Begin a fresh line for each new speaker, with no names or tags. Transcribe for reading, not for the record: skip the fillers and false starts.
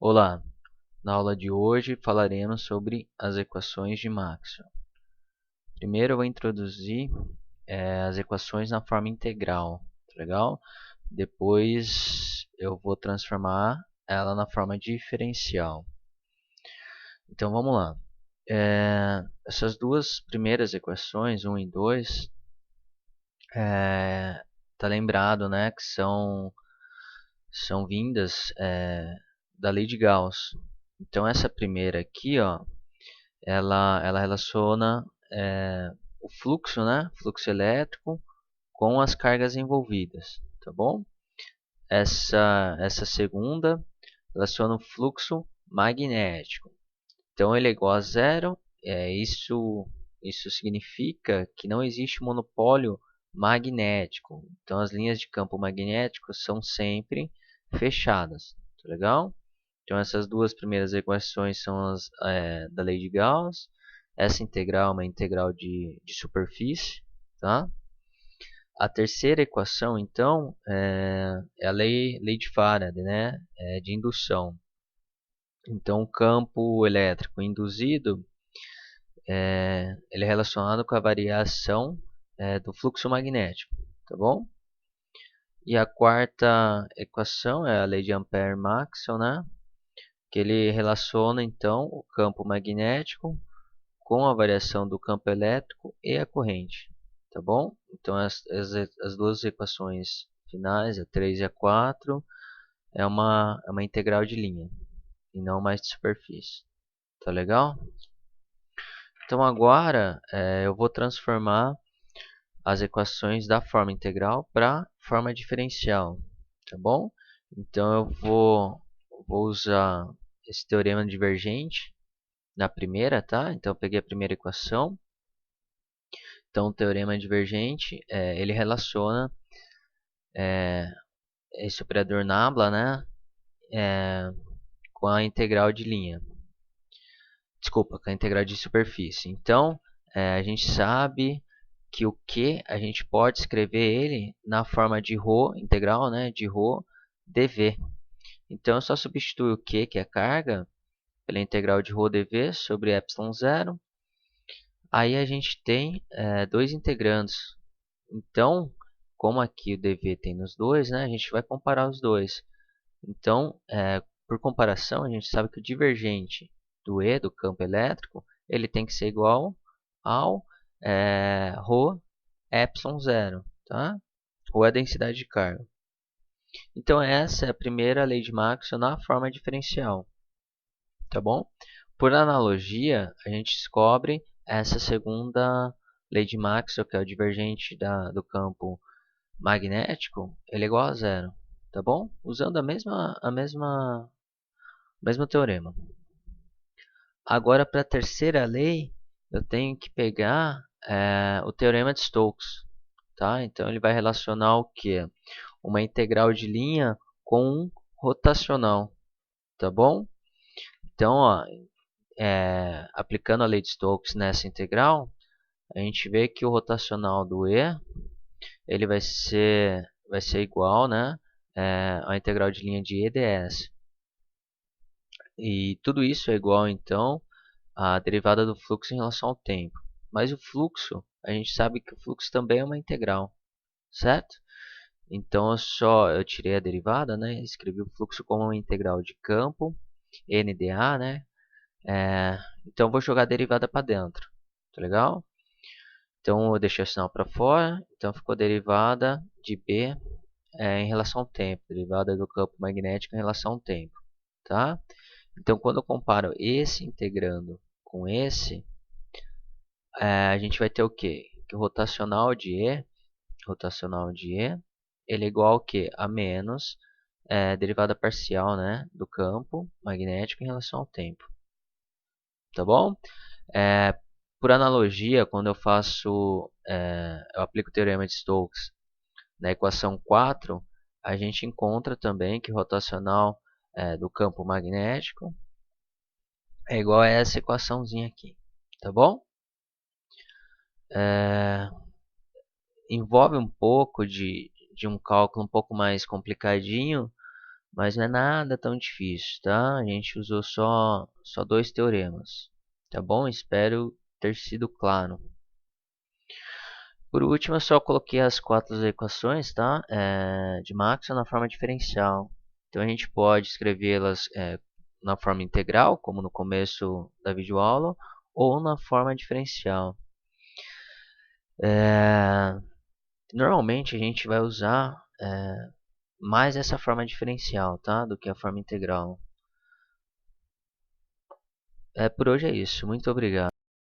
Olá, na aula de hoje falaremos sobre as equações de Maxwell. Primeiro eu vou introduzir as equações na forma integral, tá legal? Depois eu vou transformar ela na forma diferencial. Então vamos lá. Essas duas primeiras equações, 1 e 2, tá lembrado, né, que são vindas da lei de Gauss. Então essa primeira aqui, ó, ela relaciona o fluxo, né, fluxo elétrico com as cargas envolvidas, tá bom? Essa segunda relaciona o fluxo magnético. Então ele é igual a zero. Isso significa que não existe monopólio magnético. Então as linhas de campo magnético são sempre fechadas, tá legal? Então essas duas primeiras equações são as da lei de Gauss. Essa integral é uma integral de superfície, tá? A terceira equação, então, é a lei de Faraday, né? De indução. Então, o campo elétrico induzido ele é relacionado com a variação do fluxo magnético, tá bom? E a quarta equação é a lei de Ampère-Maxwell, né? Que ele relaciona, então, o campo magnético com a variação do campo elétrico e a corrente, tá bom? Então as duas equações finais, a 3 e a 4, é uma integral de linha e não mais de superfície, tá legal? Então agora eu vou transformar as equações da forma integral para forma diferencial, tá bom? Então eu vou usar esse teorema divergente na primeira, tá? Então eu peguei a primeira equação. Então, o teorema divergente, ele relaciona esse operador nabla, né, com a integral de linha. Desculpa, com a integral de superfície. Então, a gente sabe que o Q, a gente pode escrever ele na forma de ρ, integral, né, de ρ dv. Então, eu só substituo o Q, que é a carga, pela integral de ρ dv sobre epsilon zero. Aí a gente tem dois integrandos. Então, como aqui o dv tem nos dois, né, a gente vai comparar os dois. Então, por comparação, a gente sabe que o divergente do E, do campo elétrico, ele tem que ser igual ao ρ epsilon zero, tá? Ou a densidade de carga. Então, essa é a primeira lei de Maxwell na forma diferencial, tá bom? Por analogia, a gente descobre essa segunda lei de Maxwell, que é o divergente do campo magnético, ele é igual a zero, tá bom? Usando o mesmo teorema. Agora, para a terceira lei, eu tenho que pegar o teorema de Stokes, tá? Então, ele vai relacionar o quê? Uma integral de linha com um rotacional, tá bom? Então, ó, aplicando a lei de Stokes nessa integral, a gente vê que o rotacional do E ele vai ser igual, né, à integral de linha de E ds. E tudo isso é igual, então, à derivada do fluxo em relação ao tempo. Mas o fluxo, a gente sabe que o fluxo também é uma integral, certo? Então eu tirei a derivada, né, escrevi o fluxo como uma integral de campo, NdA, né? Então eu vou jogar a derivada para dentro, tá legal? Então eu deixei o sinal para fora, então ficou a derivada de B em relação ao tempo, derivada do campo magnético em relação ao tempo, tá? Então quando eu comparo esse integrando com esse, a gente vai ter o quê? Que o rotacional de E, ele é igual ao quê? A menos derivada parcial, né, do campo magnético em relação ao tempo, tá bom? Por analogia, quando eu aplico o teorema de Stokes na equação 4, a gente encontra também que o rotacional do campo magnético é igual a essa equaçãozinha aqui, tá bom? Envolve um pouco de um cálculo um pouco mais complicadinho, mas não é nada tão difícil, tá? A gente usou só dois teoremas, tá bom? Espero ter sido claro. Por último, eu só coloquei as quatro equações, tá? De Maxwell na forma diferencial. Então a gente pode escrevê-las na forma integral, como no começo da videoaula, ou na forma diferencial. Normalmente a gente vai usar mais essa forma diferencial, tá? Do que a forma integral. Por hoje é isso. Muito obrigado.